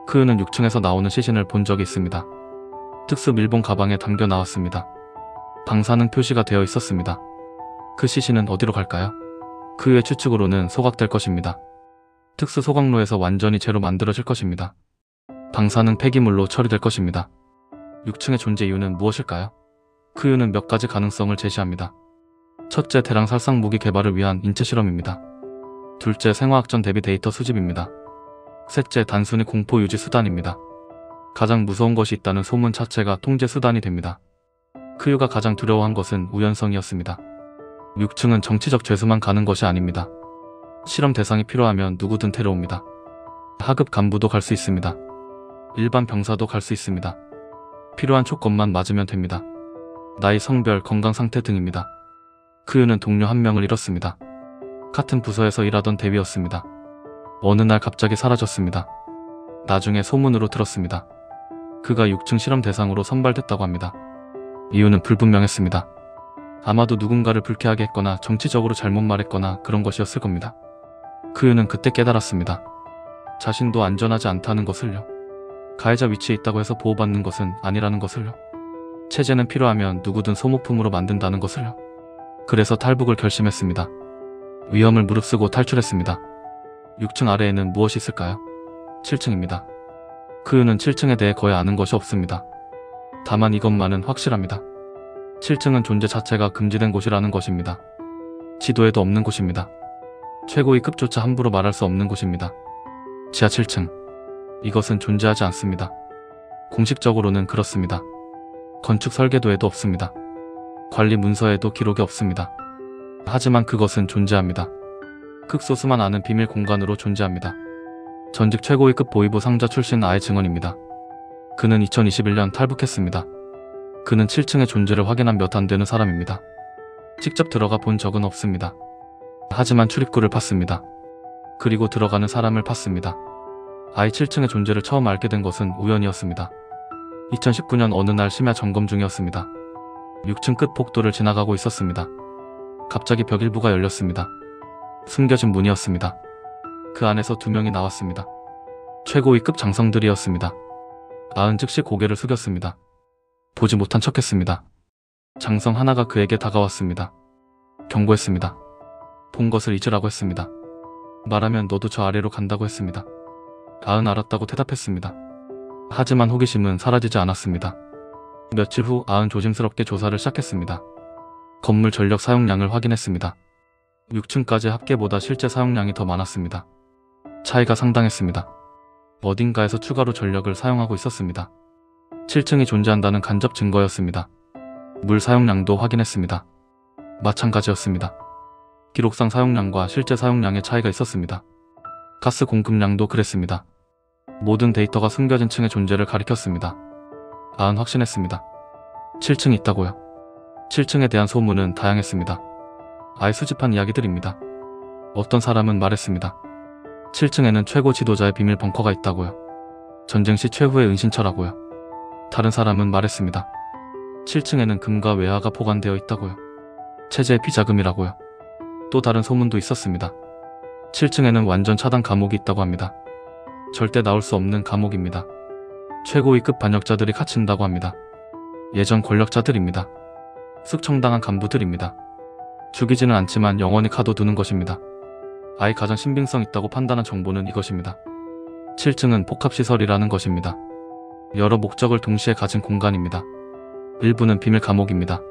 크유는 6층에서 나오는 시신을 본 적이 있습니다. 특수 밀봉 가방에 담겨 나왔습니다. 방사능 표시가 되어 있었습니다. 그 시신은 어디로 갈까요? 크유의 추측으로는 소각될 것입니다. 특수 소각로에서 완전히 재로 만들어질 것입니다. 방사능 폐기물로 처리될 것입니다. 6층의 존재 이유는 무엇일까요? 크유는 몇 가지 가능성을 제시합니다. 첫째, 대량 살상 무기 개발을 위한 인체 실험입니다. 둘째, 생화학전 대비 데이터 수집입니다. 셋째, 단순히 공포 유지 수단입니다. 가장 무서운 것이 있다는 소문 자체가 통제 수단이 됩니다. 크유가 가장 두려워한 것은 우연성이었습니다. 6층은 정치적 죄수만 가는 것이 아닙니다. 실험 대상이 필요하면 누구든 데려옵니다. 하급 간부도 갈 수 있습니다. 일반 병사도 갈 수 있습니다. 필요한 조건만 맞으면 됩니다. 나이, 성별, 건강 상태 등입니다. 크유는 동료 한 명을 잃었습니다. 같은 부서에서 일하던 대위였습니다. 어느 날 갑자기 사라졌습니다. 나중에 소문으로 들었습니다. 그가 6층 실험 대상으로 선발됐다고 합니다. 이유는 불분명했습니다. 아마도 누군가를 불쾌하게 했거나 정치적으로 잘못 말했거나 그런 것이었을 겁니다. 크유는 그때 깨달았습니다. 자신도 안전하지 않다는 것을요. 가해자 위치에 있다고 해서 보호받는 것은 아니라는 것을요. 체제는 필요하면 누구든 소모품으로 만든다는 것을요. 그래서 탈북을 결심했습니다. 위험을 무릅쓰고 탈출했습니다. 6층 아래에는 무엇이 있을까요? 7층입니다. 크유는 7층에 대해 거의 아는 것이 없습니다. 다만 이것만은 확실합니다. 7층은 존재 자체가 금지된 곳이라는 것입니다. 지도에도 없는 곳입니다. 최고위 급조차 함부로 말할 수 없는 곳입니다. 지하 7층. 이것은 존재하지 않습니다. 공식적으로는 그렇습니다. 건축 설계도에도 없습니다. 관리 문서에도 기록이 없습니다. 하지만 그것은 존재합니다. 극소수만 아는 비밀 공간으로 존재합니다. 전직 최고위급 보위부 상자 출신 아의 증언입니다. 그는 2021년 탈북했습니다. 그는 7층의 존재를 확인한 몇 안 되는 사람입니다. 직접 들어가 본 적은 없습니다. 하지만 출입구를 봤습니다. 그리고 들어가는 사람을 봤습니다. 아이 7층의 존재를 처음 알게 된 것은 우연이었습니다. 2019년 어느 날 심야 점검 중이었습니다. 6층 끝 복도를 지나가고 있었습니다. 갑자기 벽 일부가 열렸습니다. 숨겨진 문이었습니다. 그 안에서 2명이 나왔습니다. 최고위급 장성들이었습니다. 아은 즉시 고개를 숙였습니다. 보지 못한 척했습니다. 장성 하나가 그에게 다가왔습니다. 경고했습니다. 본 것을 잊으라고 했습니다. 말하면 너도 저 아래로 간다고 했습니다. 아은 알았다고 대답했습니다. 하지만 호기심은 사라지지 않았습니다. 며칠 후 아은 조심스럽게 조사를 시작했습니다. 건물 전력 사용량을 확인했습니다. 6층까지 합계보다 실제 사용량이 더 많았습니다. 차이가 상당했습니다. 어딘가에서 추가로 전력을 사용하고 있었습니다. 7층이 존재한다는 간접 증거였습니다. 물 사용량도 확인했습니다. 마찬가지였습니다. 기록상 사용량과 실제 사용량의 차이가 있었습니다. 가스 공급량도 그랬습니다. 모든 데이터가 숨겨진 층의 존재를 가리켰습니다. 아은 확신했습니다. 7층이 있다고요. 7층에 대한 소문은 다양했습니다. 아예 수집한 이야기들입니다. 어떤 사람은 말했습니다. 7층에는 최고 지도자의 비밀 벙커가 있다고요. 전쟁 시 최후의 은신처라고요. 다른 사람은 말했습니다. 7층에는 금과 외화가 보관되어 있다고요. 체제의 비자금이라고요. 또 다른 소문도 있었습니다. 7층에는 완전 차단 감옥이 있다고 합니다. 절대 나올 수 없는 감옥입니다. 최고위급 반역자들이 갇힌다고 합니다. 예전 권력자들입니다. 숙청당한 간부들입니다. 죽이지는 않지만 영원히 가둬두는 것입니다. 아이 가장 신빙성 있다고 판단한 정보는 이것입니다. 7층은 복합시설이라는 것입니다. 여러 목적을 동시에 가진 공간입니다. 일부는 비밀 감옥입니다.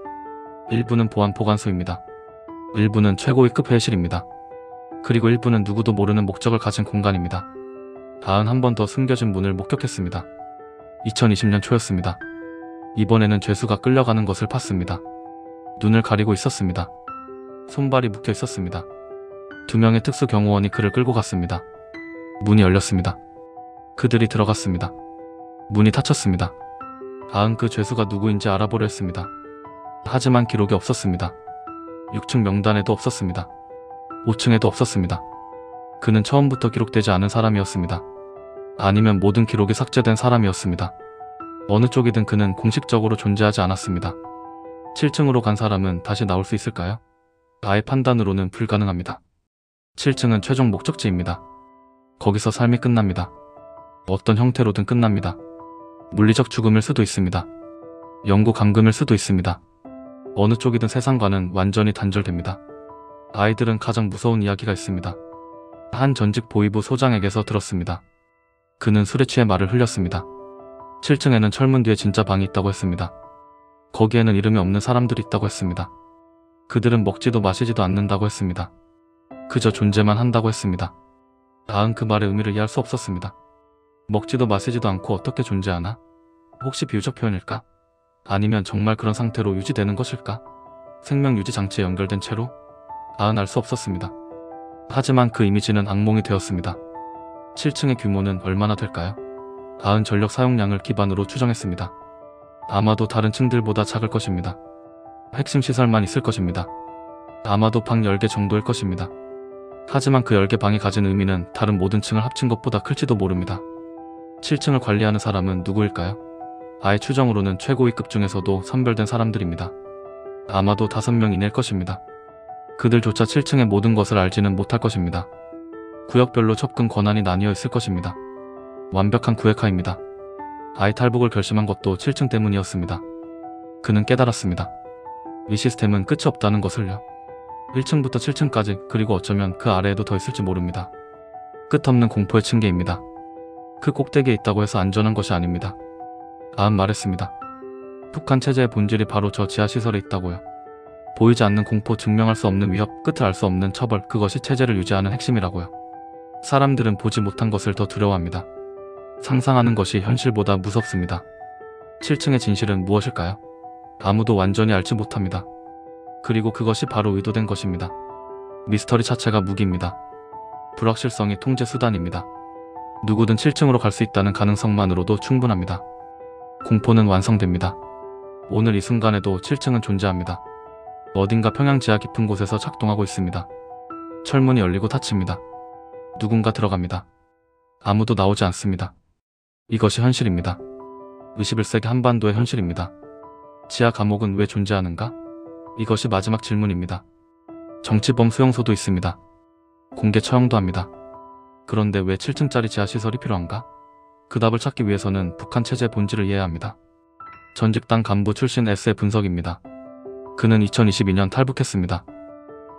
일부는 보안 보관소입니다. 일부는 최고위급 회의실입니다. 그리고 일부는 누구도 모르는 목적을 가진 공간입니다. 아은 한 번 더 숨겨진 문을 목격했습니다. 2020년 초였습니다. 이번에는 죄수가 끌려가는 것을 봤습니다. 눈을 가리고 있었습니다. 손발이 묶여 있었습니다. 2명의 특수경호원이 그를 끌고 갔습니다. 문이 열렸습니다. 그들이 들어갔습니다. 문이 닫혔습니다. 아은 그 죄수가 누구인지 알아보려 했습니다. 하지만 기록이 없었습니다. 6층 명단에도 없었습니다. 5층에도 없었습니다. 그는 처음부터 기록되지 않은 사람이었습니다. 아니면 모든 기록이 삭제된 사람이었습니다. 어느 쪽이든 그는 공식적으로 존재하지 않았습니다. 7층으로 간 사람은 다시 나올 수 있을까요? 아의 판단으로는 불가능합니다. 7층은 최종 목적지입니다. 거기서 삶이 끝납니다. 어떤 형태로든 끝납니다. 물리적 죽음일 수도 있습니다. 영구 감금일 수도 있습니다. 어느 쪽이든 세상과는 완전히 단절됩니다. 아이들은 가장 무서운 이야기가 있습니다. 한 전직 보위부 소장에게서 들었습니다. 그는 술에 취해 말을 흘렸습니다. 7층에는 철문 뒤에 진짜 방이 있다고 했습니다. 거기에는 이름이 없는 사람들이 있다고 했습니다. 그들은 먹지도 마시지도 않는다고 했습니다. 그저 존재만 한다고 했습니다. 아은 그 말의 의미를 이해할 수 없었습니다. 먹지도 마시지도 않고 어떻게 존재하나? 혹시 비유적 표현일까? 아니면 정말 그런 상태로 유지되는 것일까? 생명 유지 장치에 연결된 채로? 아은 알 수 없었습니다. 하지만 그 이미지는 악몽이 되었습니다. 7층의 규모는 얼마나 될까요? 아은 전력 사용량을 기반으로 추정했습니다. 아마도 다른 층들보다 작을 것입니다. 핵심 시설만 있을 것입니다. 아마도 방 10개 정도일 것입니다. 하지만 그 10개 방이 가진 의미는 다른 모든 층을 합친 것보다 클지도 모릅니다. 7층을 관리하는 사람은 누구일까요? 아의 추정으로는 최고위급 중에서도 선별된 사람들입니다. 아마도 5명 이내일 것입니다. 그들조차 7층의 모든 것을 알지는 못할 것입니다. 구역별로 접근 권한이 나뉘어 있을 것입니다. 완벽한 구획화입니다. 아이 탈북을 결심한 것도 7층 때문이었습니다. 그는 깨달았습니다. 이 시스템은 끝이 없다는 것을요. 1층부터 7층까지, 그리고 어쩌면 그 아래에도 더 있을지 모릅니다. 끝없는 공포의 층계입니다. 그 꼭대기에 있다고 해서 안전한 것이 아닙니다. 아은 말했습니다. 북한 체제의 본질이 바로 저 지하시설에 있다고요. 보이지 않는 공포, 증명할 수 없는 위협, 끝을 알 수 없는 처벌, 그것이 체제를 유지하는 핵심이라고요. 사람들은 보지 못한 것을 더 두려워합니다. 상상하는 것이 현실보다 무섭습니다. 7층의 진실은 무엇일까요? 아무도 완전히 알지 못합니다. 그리고 그것이 바로 의도된 것입니다. 미스터리 자체가 무기입니다. 불확실성이 통제 수단입니다. 누구든 7층으로 갈 수 있다는 가능성만으로도 충분합니다. 공포는 완성됩니다. 오늘 이 순간에도 7층은 존재합니다. 어딘가 평양 지하 깊은 곳에서 작동하고 있습니다. 철문이 열리고 닫힙니다. 누군가 들어갑니다. 아무도 나오지 않습니다. 이것이 현실입니다. 21세기 한반도의 현실입니다. 지하 감옥은 왜 존재하는가? 이것이 마지막 질문입니다. 정치범 수용소도 있습니다. 공개 처형도 합니다. 그런데 왜 7층짜리 지하시설이 필요한가? 그 답을 찾기 위해서는 북한 체제 본질을 이해해야 합니다. 전직당 간부 출신 S의 분석입니다. 그는 2022년 탈북했습니다.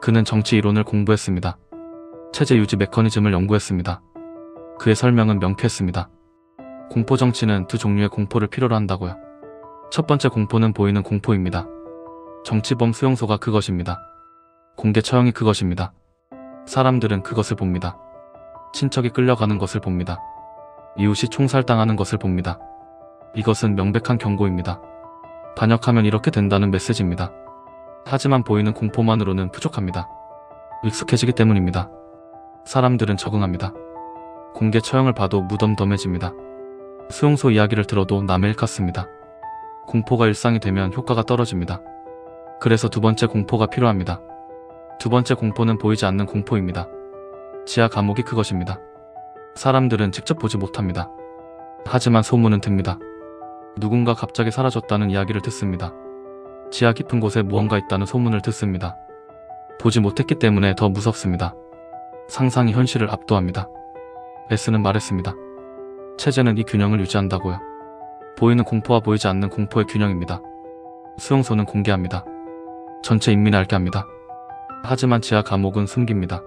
그는 정치 이론을 공부했습니다. 체제 유지 메커니즘을 연구했습니다. 그의 설명은 명쾌했습니다. 공포 정치는 두 종류의 공포를 필요로 한다고요. 첫 번째 공포는 보이는 공포입니다. 정치범 수용소가 그것입니다. 공개 처형이 그것입니다. 사람들은 그것을 봅니다. 친척이 끌려가는 것을 봅니다. 이웃이 총살당하는 것을 봅니다. 이것은 명백한 경고입니다. 반역하면 이렇게 된다는 메시지입니다. 하지만 보이는 공포만으로는 부족합니다. 익숙해지기 때문입니다. 사람들은 적응합니다. 공개 처형을 봐도 무덤덤해집니다. 수용소 이야기를 들어도 남의 일 같습니다. 공포가 일상이 되면 효과가 떨어집니다. 그래서 두 번째 공포가 필요합니다. 두 번째 공포는 보이지 않는 공포입니다. 지하 감옥이 그것입니다. 사람들은 직접 보지 못합니다. 하지만 소문은 듭니다. 누군가 갑자기 사라졌다는 이야기를 듣습니다. 지하 깊은 곳에 무언가 있다는 소문을 듣습니다. 보지 못했기 때문에 더 무섭습니다. 상상이 현실을 압도합니다. S는 말했습니다. 체제는 이 균형을 유지한다고요. 보이는 공포와 보이지 않는 공포의 균형입니다. 수용소는 공개합니다. 전체 인민이 알게 합니다. 하지만 지하 감옥은 숨깁니다.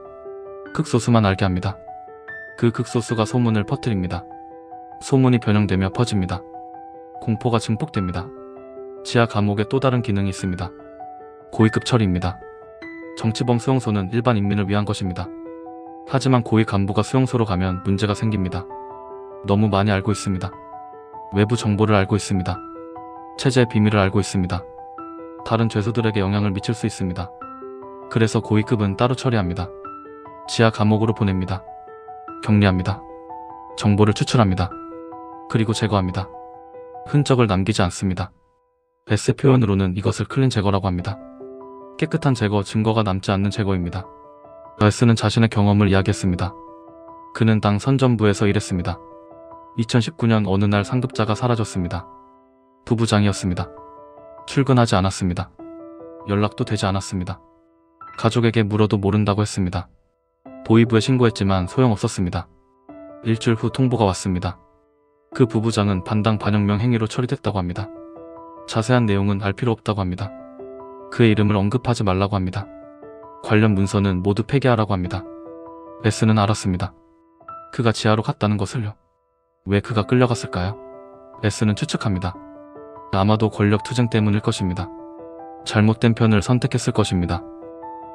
극소수만 알게 합니다. 그 극소수가 소문을 퍼뜨립니다. 소문이 변형되며 퍼집니다. 공포가 증폭됩니다. 지하 감옥에 또 다른 기능이 있습니다. 고위급 처리입니다. 정치범 수용소는 일반 인민을 위한 것입니다. 하지만 고위 간부가 수용소로 가면 문제가 생깁니다. 너무 많이 알고 있습니다. 외부 정보를 알고 있습니다. 체제의 비밀을 알고 있습니다. 다른 죄수들에게 영향을 미칠 수 있습니다. 그래서 고위급은 따로 처리합니다. 지하 감옥으로 보냅니다. 격리합니다. 정보를 추출합니다. 그리고 제거합니다. 흔적을 남기지 않습니다. S의 표현으로는 이것을 클린 제거라고 합니다. 깨끗한 제거, 증거가 남지 않는 제거입니다. S는 자신의 경험을 이야기했습니다. 그는 당 선전부에서 일했습니다. 2019년 어느 날 상급자가 사라졌습니다. 부부장이었습니다. 출근하지 않았습니다. 연락도 되지 않았습니다. 가족에게 물어도 모른다고 했습니다. 보위부에 신고했지만 소용없었습니다. 일주일 후 통보가 왔습니다. 그 부부장은 반당 반혁명 행위로 처리됐다고 합니다. 자세한 내용은 알 필요 없다고 합니다. 그의 이름을 언급하지 말라고 합니다. 관련 문서는 모두 폐기하라고 합니다. S는 알았습니다. 그가 지하로 갔다는 것을요. 왜 그가 끌려갔을까요? S는 추측합니다. 아마도 권력 투쟁 때문일 것입니다. 잘못된 편을 선택했을 것입니다.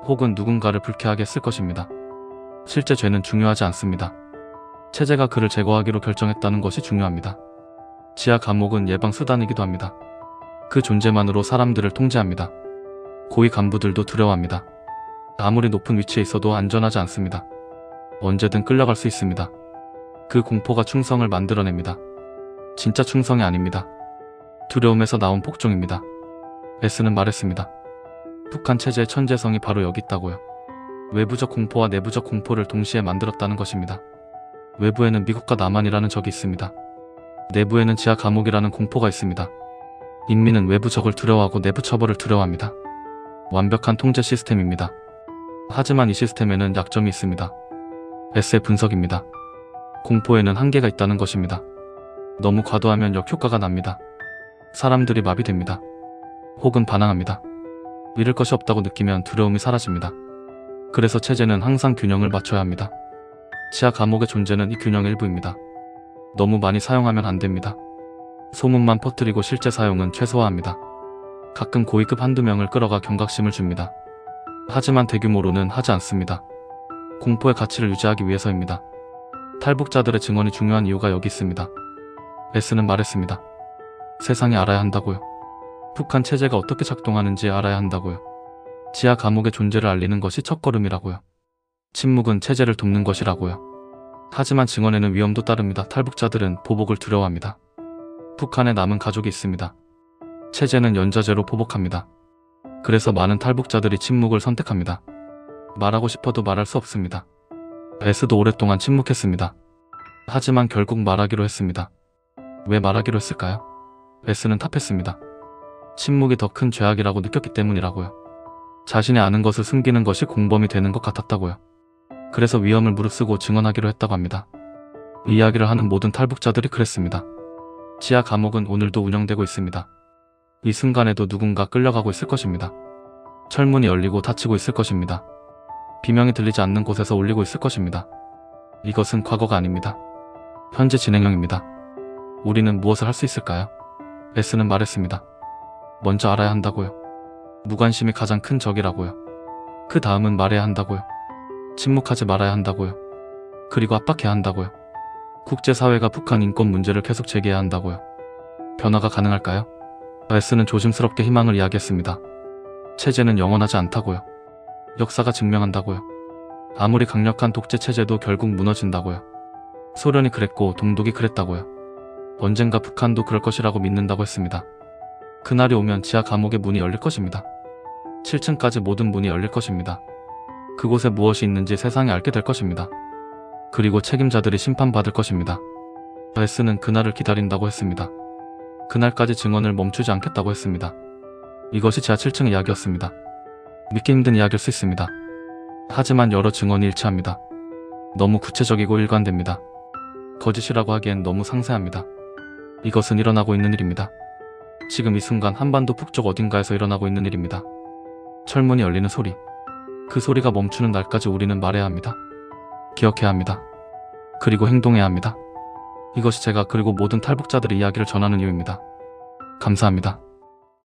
혹은 누군가를 불쾌하게 했을 것입니다. 실제 죄는 중요하지 않습니다. 체제가 그를 제거하기로 결정했다는 것이 중요합니다. 지하 감옥은 예방 수단이기도 합니다. 그 존재만으로 사람들을 통제합니다. 고위 간부들도 두려워합니다. 아무리 높은 위치에 있어도 안전하지 않습니다. 언제든 끌려갈 수 있습니다. 그 공포가 충성을 만들어냅니다. 진짜 충성이 아닙니다. 두려움에서 나온 폭종입니다. S는 말했습니다. 북한 체제의 천재성이 바로 여기 있다고요. 외부적 공포와 내부적 공포를 동시에 만들었다는 것입니다. 외부에는 미국과 남한이라는 적이 있습니다. 내부에는 지하 감옥이라는 공포가 있습니다. 인민은 외부 적을 두려워하고 내부 처벌을 두려워합니다. 완벽한 통제 시스템입니다. 하지만 이 시스템에는 약점이 있습니다. S의 분석입니다. 공포에는 한계가 있다는 것입니다. 너무 과도하면 역효과가 납니다. 사람들이 마비됩니다. 혹은 반항합니다. 잃을 것이 없다고 느끼면 두려움이 사라집니다. 그래서 체제는 항상 균형을 맞춰야 합니다. 지하 감옥의 존재는 이 균형의 일부입니다. 너무 많이 사용하면 안 됩니다. 소문만 퍼뜨리고 실제 사용은 최소화합니다. 가끔 고위급 한두 명을 끌어가 경각심을 줍니다. 하지만 대규모로는 하지 않습니다. 공포의 가치를 유지하기 위해서입니다. 탈북자들의 증언이 중요한 이유가 여기 있습니다. S는 말했습니다. 세상이 알아야 한다고요. 북한 체제가 어떻게 작동하는지 알아야 한다고요. 지하 감옥의 존재를 알리는 것이 첫걸음이라고요. 침묵은 체제를 돕는 것이라고요. 하지만 증언에는 위험도 따릅니다. 탈북자들은 보복을 두려워합니다. 북한에 남은 가족이 있습니다. 체제는 연좌제로 보복합니다. 그래서 많은 탈북자들이 침묵을 선택합니다. 말하고 싶어도 말할 수 없습니다. S도 오랫동안 침묵했습니다. 하지만 결국 말하기로 했습니다. 왜 말하기로 했을까요? S는 답했습니다. 침묵이 더 큰 죄악이라고 느꼈기 때문이라고요. 자신이 아는 것을 숨기는 것이 공범이 되는 것 같았다고요. 그래서 위험을 무릅쓰고 증언하기로 했다고 합니다. 이 이야기를 하는 모든 탈북자들이 그랬습니다. 지하 감옥은 오늘도 운영되고 있습니다. 이 순간에도 누군가 끌려가고 있을 것입니다. 철문이 열리고 닫히고 있을 것입니다. 비명이 들리지 않는 곳에서 울리고 있을 것입니다. 이것은 과거가 아닙니다. 현재 진행형입니다. 우리는 무엇을 할 수 있을까요? S는 말했습니다. 먼저 알아야 한다고요. 무관심이 가장 큰 적이라고요. 그 다음은 말해야 한다고요. 침묵하지 말아야 한다고요. 그리고 압박해야 한다고요. 국제사회가 북한 인권 문제를 계속 제기해야 한다고요. 변화가 가능할까요? S는 조심스럽게 희망을 이야기했습니다. 체제는 영원하지 않다고요. 역사가 증명한다고요. 아무리 강력한 독재 체제도 결국 무너진다고요. 소련이 그랬고 동독이 그랬다고요. 언젠가 북한도 그럴 것이라고 믿는다고 했습니다. 그날이 오면 지하 감옥의 문이 열릴 것입니다. 7층까지 모든 문이 열릴 것입니다. 그곳에 무엇이 있는지 세상이 알게 될 것입니다. 그리고 책임자들이 심판받을 것입니다. S는 그날을 기다린다고 했습니다. 그날까지 증언을 멈추지 않겠다고 했습니다. 이것이 지하 7층의 이야기였습니다. 믿기 힘든 이야기일 수 있습니다. 하지만 여러 증언이 일치합니다. 너무 구체적이고 일관됩니다. 거짓이라고 하기엔 너무 상세합니다. 이것은 일어나고 있는 일입니다. 지금 이 순간 한반도 북쪽 어딘가에서 일어나고 있는 일입니다. 철문이 열리는 소리. 그 소리가 멈추는 날까지 우리는 말해야 합니다. 기억해야 합니다. 그리고 행동해야 합니다. 이것이 제가 그리고 모든 탈북자들의 이야기를 전하는 이유입니다. 감사합니다.